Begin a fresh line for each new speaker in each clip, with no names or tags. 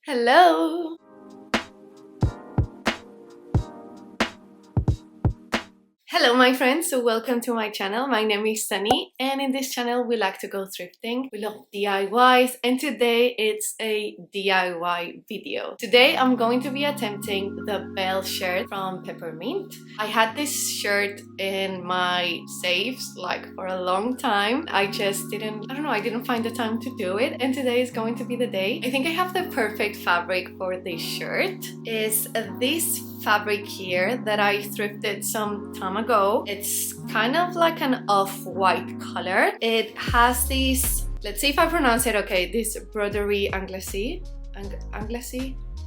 Hello! Hello my friends, so welcome to my channel. My name is Sunny and in this channel we like to go thrifting. We love DIYs and today it's a DIY video. Today I'm going to be attempting the Belle Shirt from Peppermint. I had this shirt in my saves like for a long time. I just didn't find the time to do it and today is going to be the day. I think I have the perfect fabric for this shirt. Is this fabric here that I thrifted some time ago. It's kind of like an off-white color. It has this, let's see if I pronounce it okay, this broderie anglaise,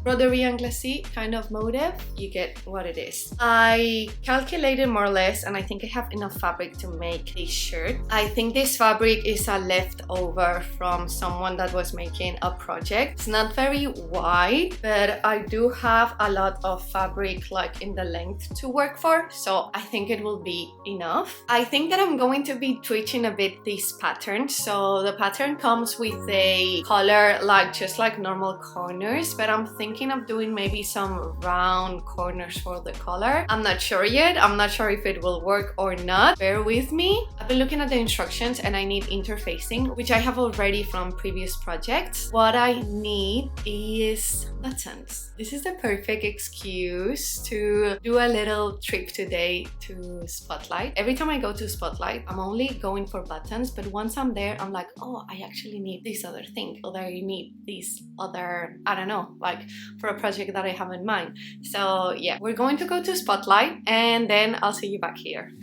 broderie anglaise kind of motif. You get what it is. I calculated more or less and I think I have enough fabric to make this shirt. I think this fabric is a leftover from someone that was making a project. It's not very wide, but I do have a lot of fabric like in the length to work for, so I think it will be enough. I think that I'm going to be tweaking a bit this pattern. So the pattern comes with a collar like just like normal corners, but I'm thinking of doing maybe some round corners for the collar. I'm not sure yet. I'm not sure if it will work or not. Bear with me. I've been looking at the instructions and I need interfacing, which I have already from previous projects. What I need is buttons. This is the perfect excuse to do a little trip today to Spotlight. Every time I go to Spotlight, I'm only going for buttons, but once I'm there, I'm like, oh, I actually need this other thing, or I need this other, I don't know, like for a project that I have in mind. So yeah, we're going to go to Spotlight and then I'll see you back here.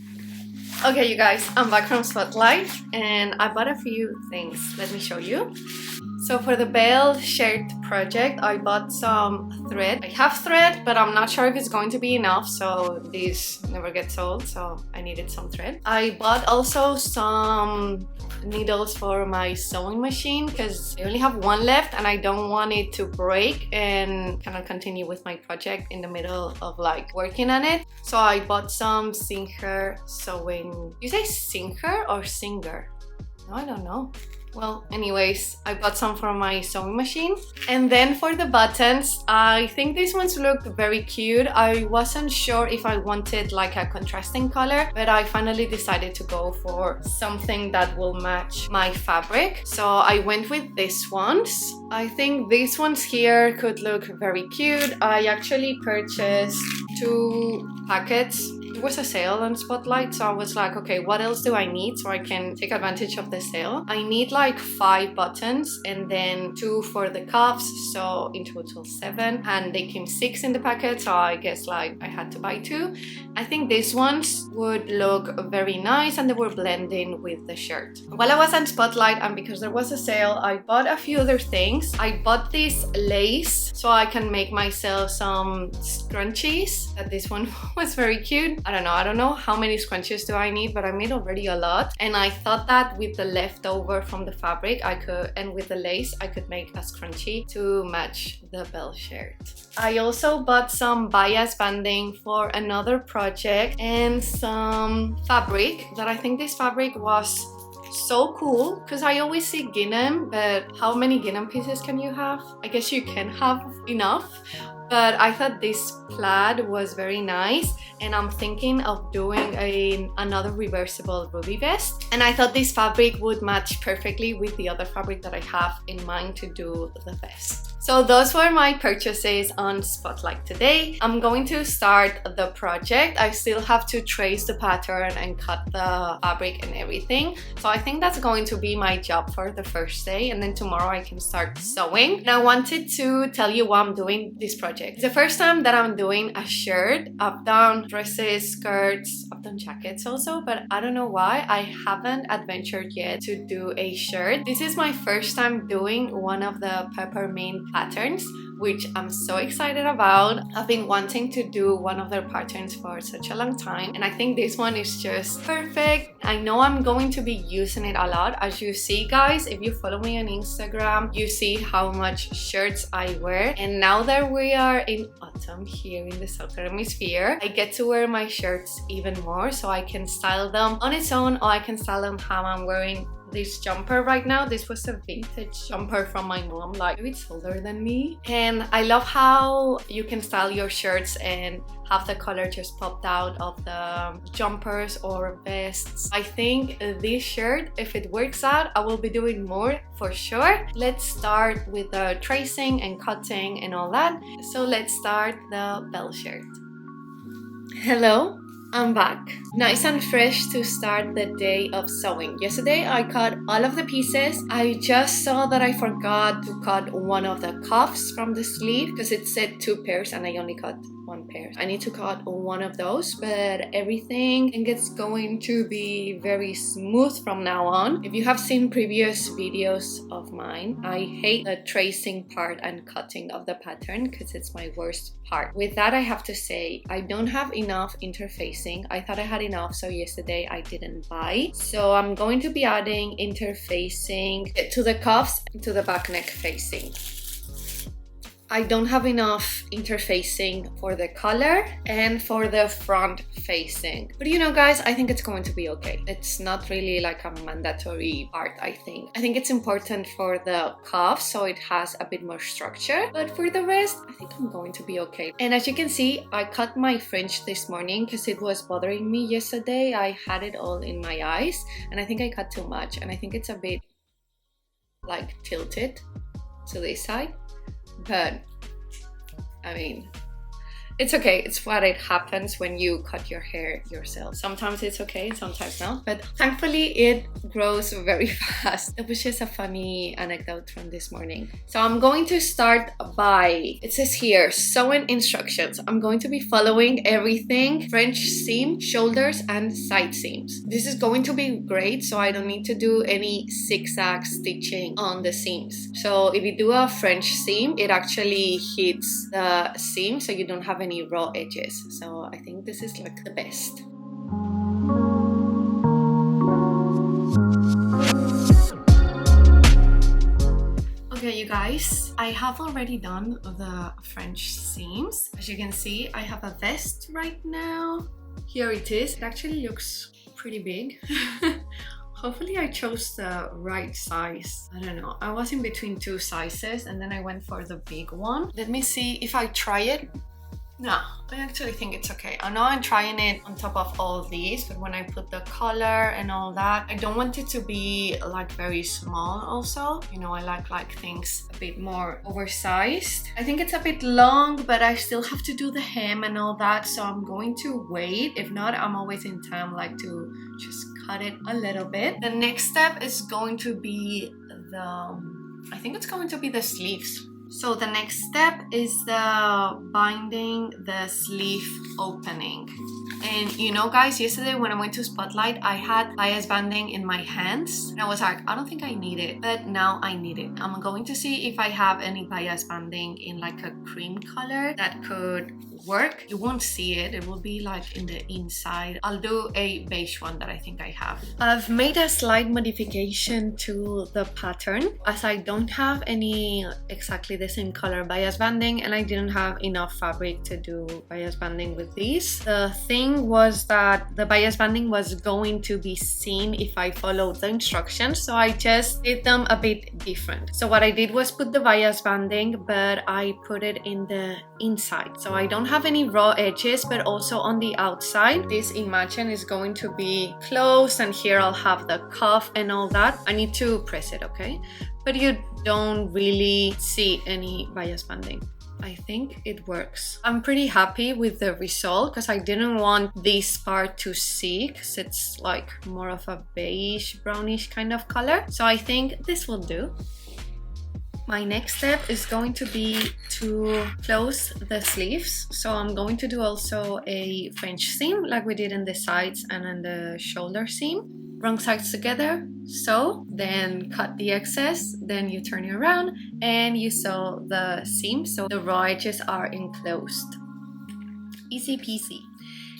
Okay, you guys, I'm back from Spotlight and I bought a few things. Let me show you. So for the Belle Shirt project, I bought some thread. I have thread, but I'm not sure if it's going to be enough, so these never get sold, so I needed some thread. I bought also some needles for my sewing machine because I only have one left and I don't want it to break and cannot continue with my project in the middle of like working on it. So I bought some Singer sewing. You say Singer or Singer? No, I don't know. Well, anyways, I bought some for my sewing machine. And then for the buttons, I think these ones look very cute. I wasn't sure if I wanted like a contrasting color, but I finally decided to go for something that will match my fabric. So I went with these ones. I think these ones here could look very cute. I actually purchased 2 packets. It was a sale on Spotlight, so I was like, okay, what else do I need so I can take advantage of the sale? I need like 5 buttons and then 2 for the cuffs, so in total 7, and they came 6 in the packet, so I guess like I had to buy 2. I think these ones would look very nice and they were blending with the shirt. While I was on Spotlight and because there was a sale, I bought a few other things. I bought this lace so I can make myself some scrunchies. This one was very cute. I don't know how many scrunchies do I need, but I made already a lot. And I thought that with the leftover from the fabric, and with the lace, I could make a scrunchie to match the Belle Shirt. I also bought some bias banding for another project and some fabric that I think this fabric was so cool because I always see gingham, but how many gingham pieces can you have? I guess you can have enough. But I thought this plaid was very nice and I'm thinking of doing another reversible ruby vest, and I thought this fabric would match perfectly with the other fabric that I have in mind to do the vest. So those were my purchases on Spotlight today. I'm going to start the project. I still have to trace the pattern and cut the fabric and everything. So I think that's going to be my job for the first day, and then tomorrow I can start sewing. And I wanted to tell you why I'm doing this project. It's the first time that I'm doing a shirt. I've done dresses, skirts, I've done jackets also, but I don't know why I haven't adventured yet to do a shirt. This is my first time doing one of the Peppermint patterns, which I'm so excited about. I've been wanting to do one of their patterns for such a long time, and I think this one is just perfect. I know I'm going to be using it a lot. As you see, guys, if you follow me on Instagram, you see how much shirts I wear. And now that we are in autumn here in the Southern Hemisphere, I get to wear my shirts even more, so I can style them on its own, or I can style them how I'm wearing this jumper right now. This was a vintage jumper from my mom, like maybe it's older than me. And I love how you can style your shirts and have the color just popped out of the jumpers or vests. I think this shirt, if it works out, I will be doing more for sure. Let's start with the tracing and cutting and all that. So let's start the Belle shirt. Hello, I'm back. Nice and fresh to start the day of sewing. Yesterday I cut all of the pieces. I just saw that I forgot to cut one of the cuffs from the sleeve because it said 2 pairs and I only cut 1 pair. I need to cut one of those, but everything I think it's going to be very smooth from now on. If you have seen previous videos of mine, I hate the tracing part and cutting of the pattern because it's my worst part. With that, I have to say I don't have enough interfacing. I thought I had enough, so yesterday I didn't buy. So I'm going to be adding interfacing to the cuffs and to the back neck facing. I don't have enough interfacing for the collar and for the front facing. But you know guys, I think it's going to be okay. It's not really like a mandatory part, I think. I think it's important for the cuff so it has a bit more structure. But for the rest, I think I'm going to be okay. And as you can see, I cut my fringe this morning because it was bothering me yesterday. I had it all in my eyes and I think I cut too much. And I think it's a bit like tilted to this side. But I mean, it's okay. It's what it happens when you cut your hair yourself. Sometimes it's okay, sometimes not. But thankfully it grows very fast. It was just a funny anecdote from this morning. So I'm going to start by, it says here, sewing instructions. I'm going to be following everything, French seam, shoulders, and side seams. This is going to be great, so I don't need to do any zigzag stitching on the seams. So if you do a French seam, it actually hits the seam, so you don't have any raw edges. So I think this is like the best. Okay, you guys, I have already done the French seams. As you can see, I have a vest right now. Here it is. It actually looks pretty big. Hopefully I chose the right size. I don't know. I was in between 2 sizes and then I went for the big one. Let me see if I try it. No, I actually think it's okay. I know I'm trying it on top of all these, but when I put the collar and all that, I don't want it to be like very small also. You know, I like things a bit more oversized. I think it's a bit long, but I still have to do the hem and all that, so I'm going to wait. If not, I'm always in time like to just cut it a little bit. The next step is going to be I think it's going to be the sleeves. So the next step is the binding the sleeve opening. And you know guys, yesterday when I went to Spotlight, I had bias banding in my hands and I was like, I don't think I need it, but now I need it. I'm going to see if I have any bias banding in like a cream color that could work. You won't see it, it will be like in the inside. I'll do a beige one that I think I have. I've made a slight modification to the pattern as I don't have any exactly the same color bias banding and I didn't have enough fabric to do bias banding with these. The thing was that the bias banding was going to be seen if I followed the instructions, so I just did them a bit different. So what I did was put the bias banding, but I put it in the inside, so I don't have any raw edges, but also on the outside. This imagine is going to be closed and here I'll have the cuff and all that. I need to press it, okay? But you don't really see any bias banding. I think it works. I'm pretty happy with the result because I didn't want this part to see because it's like more of a beige brownish kind of color. So I think this will do. My next step is going to be to close the sleeves. So I'm going to do also a French seam like we did in the sides and on the shoulder seam. Wrong sides together, sew, then cut the excess, then you turn it around and you sew the seam so the raw edges are enclosed. Easy peasy.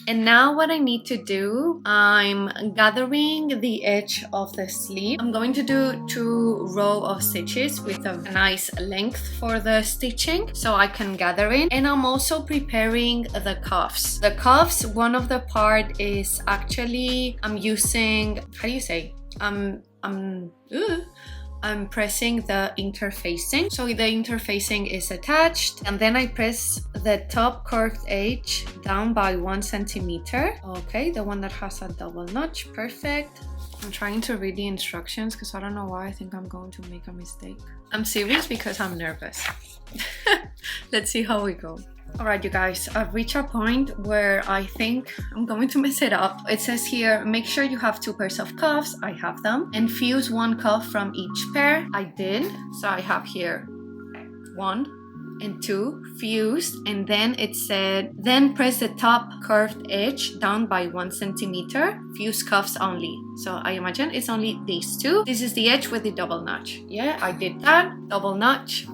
And now what I need to do, I'm gathering the edge of the sleeve. I'm going to do 2 rows of stitches with a nice length for the stitching so I can gather it. And I'm also preparing the cuffs. The cuffs, one of the part is actually, I'm using, how do you say? I'm I'm pressing the interfacing. So the interfacing is attached, and then I press the top curved edge down by 1 centimeter. Okay, the one that has a double notch. Perfect. I'm trying to read the instructions because I don't know why I think I'm going to make a mistake. I'm serious because I'm nervous. Let's see how we go. Alright, you guys, I've reached a point where I think I'm going to mess it up. It says here, make sure you have 2 pairs of cuffs. I have them. And fuse 1 cuff from each pair. I did. So I have here 1 and 2 fused. And then it said, then press the top curved edge down by 1 centimeter. Fuse cuffs only. So I imagine it's only these 2. This is the edge with the double notch. Yeah, I did that. Double notch.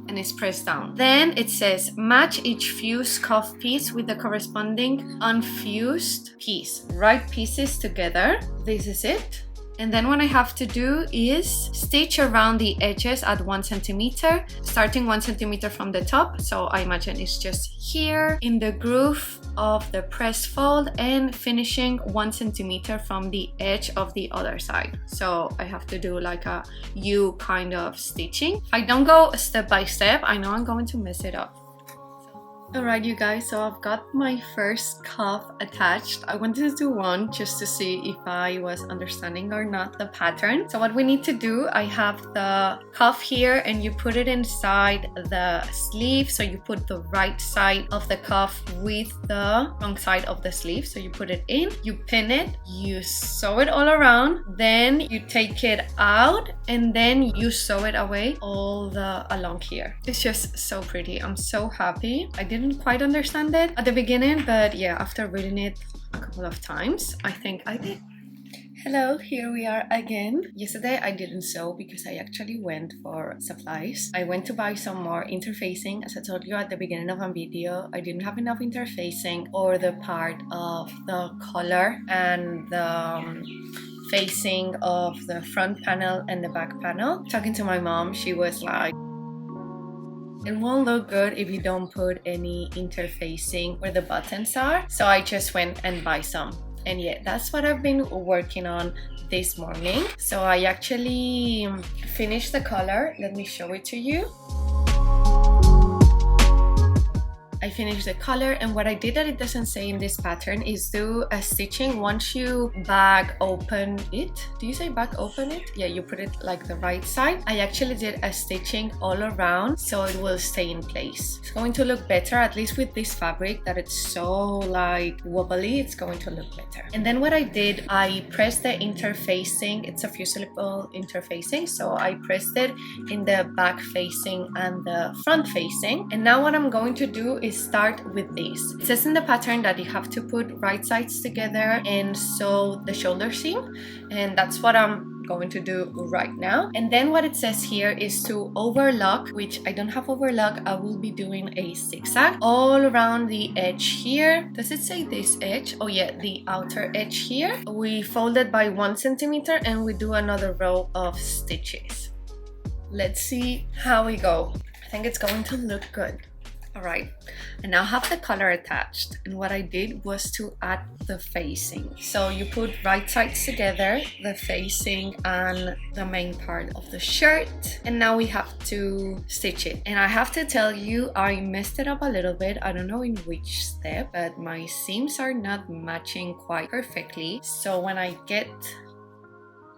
And it's pressed down. Then it says match each fused cuff piece with the corresponding unfused piece. Right pieces together. This is it. And then what I have to do is stitch around the edges at 1 centimeter, starting 1 centimeter from the top. So I imagine it's just here in the groove of the press fold and finishing 1 centimeter from the edge of the other side. So I have to do like a U kind of stitching. If I don't go step by step, I know I'm going to mess it up. Alright, you guys, so I've got my first cuff attached. I wanted to do one just to see if I was understanding or not the pattern. So what we need to do, I have the cuff here and you put it inside the sleeve. So you put the right side of the cuff with the wrong side of the sleeve. So you put it in, you pin it, you sew it all around, then you take it out and then you sew it away all along here. It's just so pretty. I'm so happy. I didn't quite understand it at the beginning, but yeah, after reading it a couple of times, I think I did. Hello, here we are again. Yesterday I didn't sew because I actually went for supplies. I went to buy some more interfacing. As I told you at the beginning of a video, I didn't have enough interfacing or the part of the collar and the facing of the front panel and the back panel. Talking to my mom, she was like, it won't look good if you don't put any interfacing where the buttons are. So I just went and buy some. And yeah, that's what I've been working on this morning. So I actually finished the collar. Let me show it to you. I finished the collar, and what I did that it doesn't say in this pattern is do a stitching once you back open it. Do you say back open it? Yeah, you put it like the right side. I actually did a stitching all around so it will stay in place. It's going to look better, at least with this fabric that it's so like wobbly, it's going to look better. And then what I did, I pressed the interfacing. It's a fusible interfacing, so I pressed it in the back facing and the front facing. And now what I'm going to do is start with this. It says in the pattern that you have to put right sides together and sew the shoulder seam, and that's what I'm going to do right now. And then what it says here is to overlock, which I don't have overlock. I will be doing a zigzag all around the edge here. Does it say this edge? Oh yeah, the outer edge here. We fold it by 1 centimeter and we do another row of stitches. Let's see how we go. I think it's going to look good. Alright, I now have the collar attached, and what I did was to add the facing. So you put right sides together, the facing and the main part of the shirt, and now we have to stitch it. And I have to tell you, I messed it up a little bit. I don't know in which step, but my seams are not matching quite perfectly. So when I get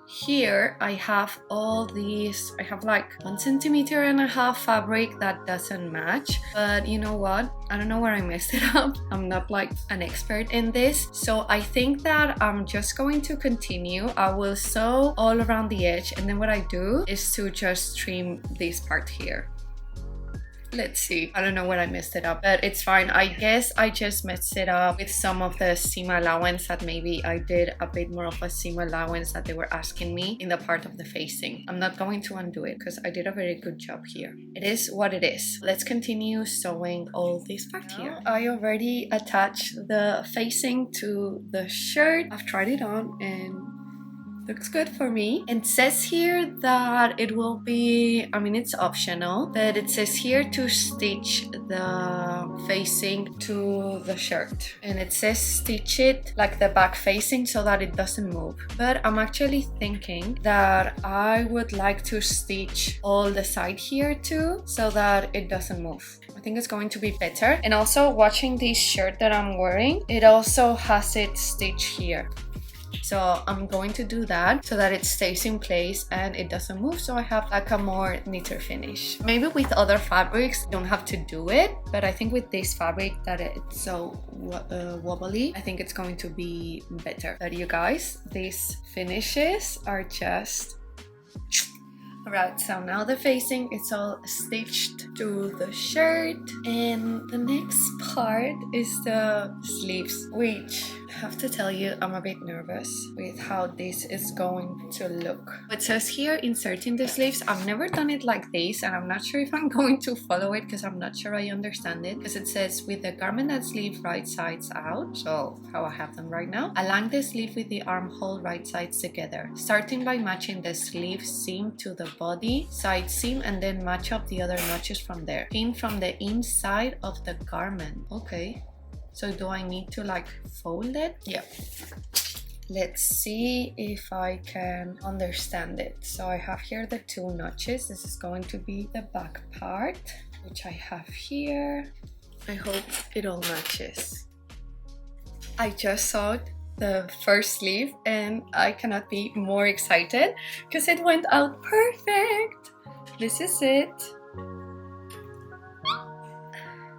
here, I have all these, I have like 1.5 centimeters fabric that doesn't match, but you know what, I don't know where I messed it up. I'm not like an expert in this, so I think that I'm just going to continue. I will sew all around the edge, and then what I do is to just trim this part here. Let's see. I don't know where I messed it up, but it's fine. I guess I just messed it up with some of the seam allowance, that maybe I did a bit more of a seam allowance that they were asking me in the part of the facing. I'm not going to undo it because I did a very good job here. It is what it is. Let's continue sewing all this part here. I already attached the facing to the shirt. I've tried it on and Looks good for me. It says here that it will be, I mean, it's optional, but it says here to stitch the facing to the shirt. And it says stitch it like the back facing so that it doesn't move. But I'm actually thinking that I would like to stitch all the side here too so that it doesn't move. I think it's going to be better. And also watching this shirt that I'm wearing, it also has it stitched here. So I'm going to do that so that it stays in place and it doesn't move, so I have like a more neater finish. Maybe with other fabrics you don't have to do it, but I think with this fabric that it's so wobbly, I think it's going to be better. But you guys, these finishes are just... Alright, so now the facing is all stitched to the shirt, and the next part is the sleeves, which I have to tell you, I'm a bit nervous with how this is going to look. It says here inserting the sleeves. I've never done it like this, and I'm not sure if I'm going to follow it because I'm not sure I understand it, because it says with the garment that sleeve right sides out, so how I have them right now. Align the sleeve with the armhole right sides together, starting by matching the sleeve seam to the body side seam and then match up the other notches from there. Pin from the inside of the garment. Okay, so do I need to like fold it? Yeah. Let's see if I can understand it. So I have here the two notches. This is going to be the back part, which I have here. I hope it all matches. I just saw the first sleeve and I cannot be more excited because it went out perfect. This is it.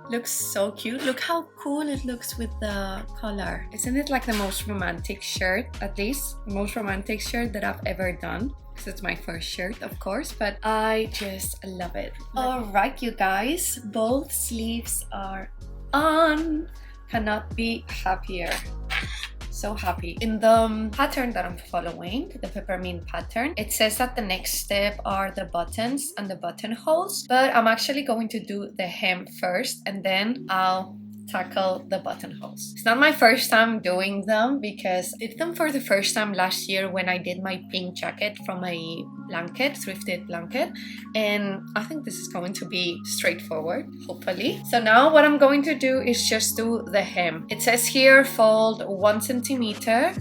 Looks so cute. Look how cool it looks with the color. Isn't it like the most romantic shirt, at least the most romantic shirt that I've ever done? Because it's my first shirt, of course, but I just love it. Alright, you guys, both sleeves are on. Cannot be happier. So happy. In the pattern that I'm following, the Peppermint pattern, it says that the next step are the buttons and the buttonholes, but I'm actually going to do the hem first and then I'll tackle the buttonholes. It's not my first time doing them because I did them for the first time last year when I did my pink jacket from a blanket, thrifted blanket, and I think this is going to be straightforward, hopefully. So now what I'm going to do is just do the hem. It says here fold 1 centimeter,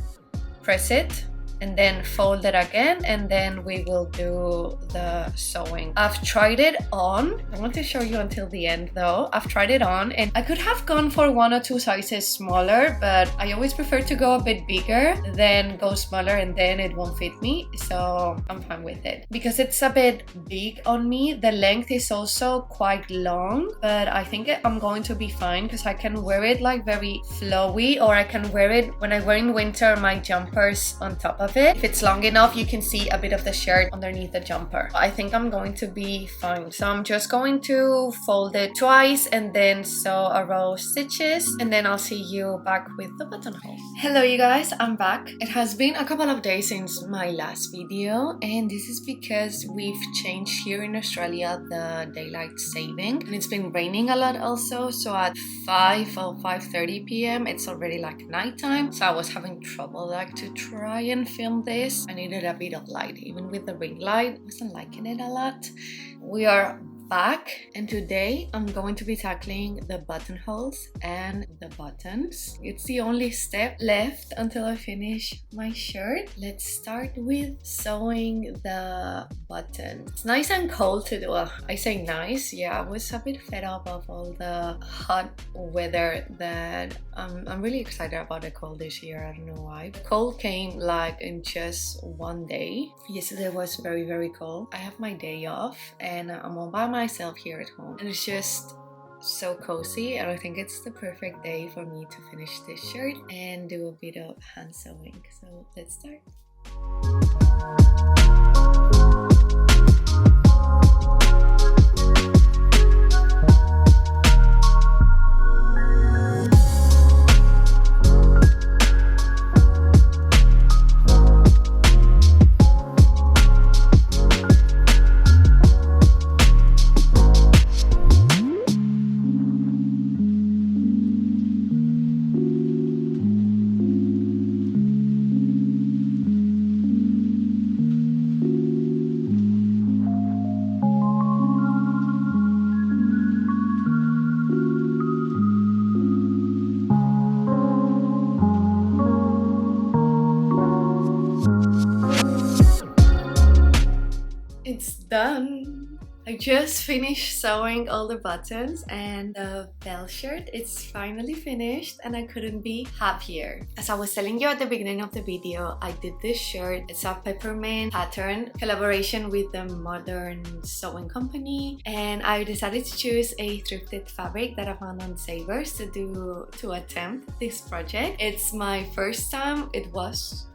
press it, and then fold it again, and then we will do the sewing. I've tried it on. I want to show you until the end though. I've tried it on and I could have gone for 1 or 2 sizes smaller, but I always prefer to go a bit bigger than go smaller and then it won't fit me, so I'm fine with it. Because it's a bit big on me, the length is also quite long, but I think I'm going to be fine because I can wear it like very flowy, or I can wear it when I wear in winter my jumpers on top of it. If it's long enough, you can see a bit of the shirt underneath the jumper. I think I'm going to be fine. So I'm just going to fold it twice and then sew a row of stitches, and then I'll see you back with the buttonhole. Hello you guys, I'm back. It has been a couple of days since my last video, and this is because we've changed here in Australia the daylight saving, and it's been raining a lot also, so at 5 or 5:30 p.m. it's already like nighttime, so I was having trouble like to try and film this. I needed a bit of light. Even with the ring light, I wasn't liking it a lot. We are back, and today I'm going to be tackling the buttonholes and the buttons. It's the only step left until I finish my shirt. Let's start with sewing the button. It's nice and cold today. Well, I say nice, yeah, I was a bit fed up of all the hot weather that I'm really excited about the cold this year. I don't know why. The cold came like in just one day. Yesterday was very, very cold. I have my day off and I'm all by myself here at home, and it's just so cozy, and I think it's the perfect day for me to finish this shirt and do a bit of hand sewing. So let's start. done. I just finished sewing all the buttons and the Belle shirt is finally finished and I couldn't be happier. As I was telling you at the beginning of the video, I did this shirt. It's a Peppermint pattern collaboration with the Modern Sewing Company, and I decided to choose a thrifted fabric that I found on Savers to attempt this project. It's my first time. It was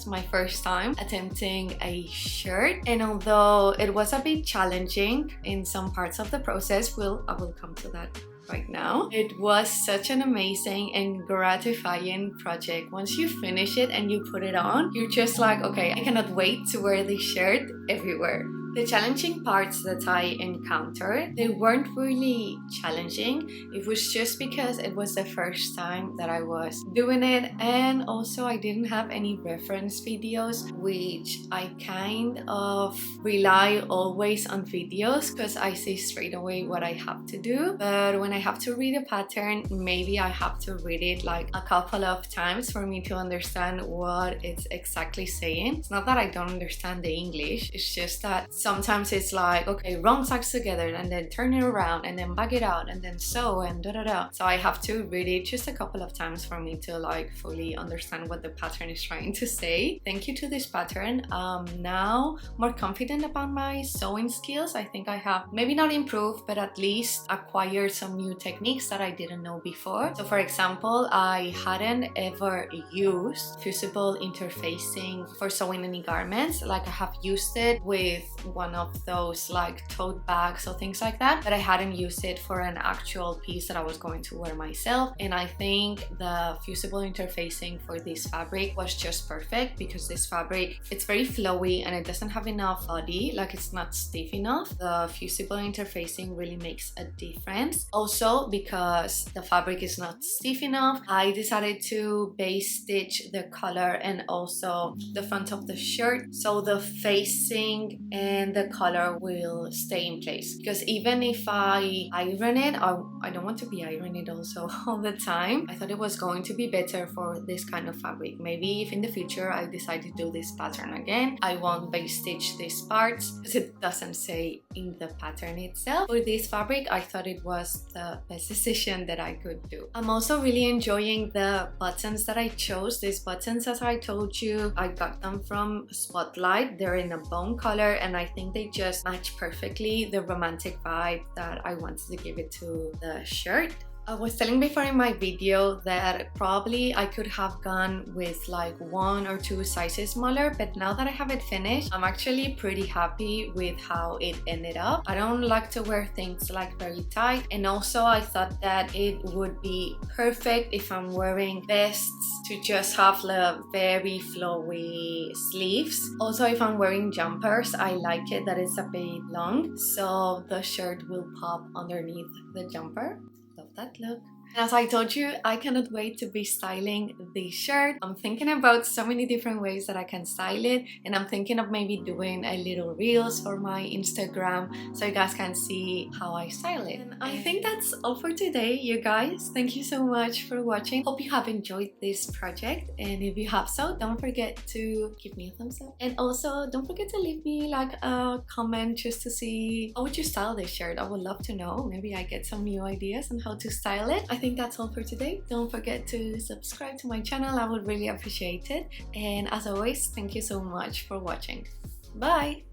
my first time attempting a shirt, and although it was a bit challenging in some parts of the process, I will come to that right now. It was such an amazing and gratifying project. Once you finish it and you put it on, you're just like, okay, I cannot wait to wear this shirt everywhere. The challenging parts that I encountered, they weren't really challenging. It was just because it was the first time that I was doing it, and also I didn't have any reference videos, which I kind of rely always on videos because I see straight away what I have to do. But when I have to read a pattern, maybe I have to read it like a couple of times for me to understand what it's exactly saying. It's not that I don't understand the English, it's just that sometimes it's like, okay, wrong sides together and then turn it around and then back it out and then sew and da. So I have to read it just a couple of times for me to like fully understand what the pattern is trying to say. Thank you to this pattern. Now more confident about my sewing skills. I think I have maybe not improved, but at least acquired some new techniques that I didn't know before. So for example, I hadn't ever used fusible interfacing for sewing any garments. Like I have used it with one of those like tote bags or things like that, but I hadn't used it for an actual piece that I was going to wear myself. And I think the fusible interfacing for this fabric was just perfect because this fabric, it's very flowy and it doesn't have enough body, like it's not stiff enough. The fusible interfacing really makes a difference. Also, because the fabric is not stiff enough, I decided to base stitch the collar and also the front of the shirt, so the facing and the color will stay in place. Because even if I iron it, I don't want to be ironing it also all the time. I thought it was going to be better for this kind of fabric. Maybe if in the future I decide to do this pattern again, I won't base stitch these parts because it doesn't say in the pattern itself. For this fabric, I thought it was the best decision that I could do. I'm also really enjoying the buttons that I chose. These buttons, as I told you, I got them from Spotlight. They're in a bone color and I think they just match perfectly the romantic vibe that I wanted to give it to the shirt. I was telling before in my video that probably I could have gone with like 1 or 2 sizes smaller, but now that I have it finished, I'm actually pretty happy with how it ended up. I don't like to wear things like very tight, and also I thought that it would be perfect if I'm wearing vests to just have the very flowy sleeves. Also, if I'm wearing jumpers, I like it that it's a bit long, so the shirt will pop underneath the jumper. Love that look. And as I told you, I cannot wait to be styling this shirt. I'm thinking about so many different ways that I can style it, and I'm thinking of maybe doing a little reels for my Instagram so you guys can see how I style it. And I think that's all for today, you guys. Thank you so much for watching. Hope you have enjoyed this project, and if you have so, don't forget to give me a thumbs up. And also, don't forget to leave me like a comment just to see how would you style this shirt. I would love to know. Maybe I get some new ideas on how to style it. I think that's all for today. Don't forget to subscribe to my channel. I would really appreciate it. And as always, thank you so much for watching. Bye!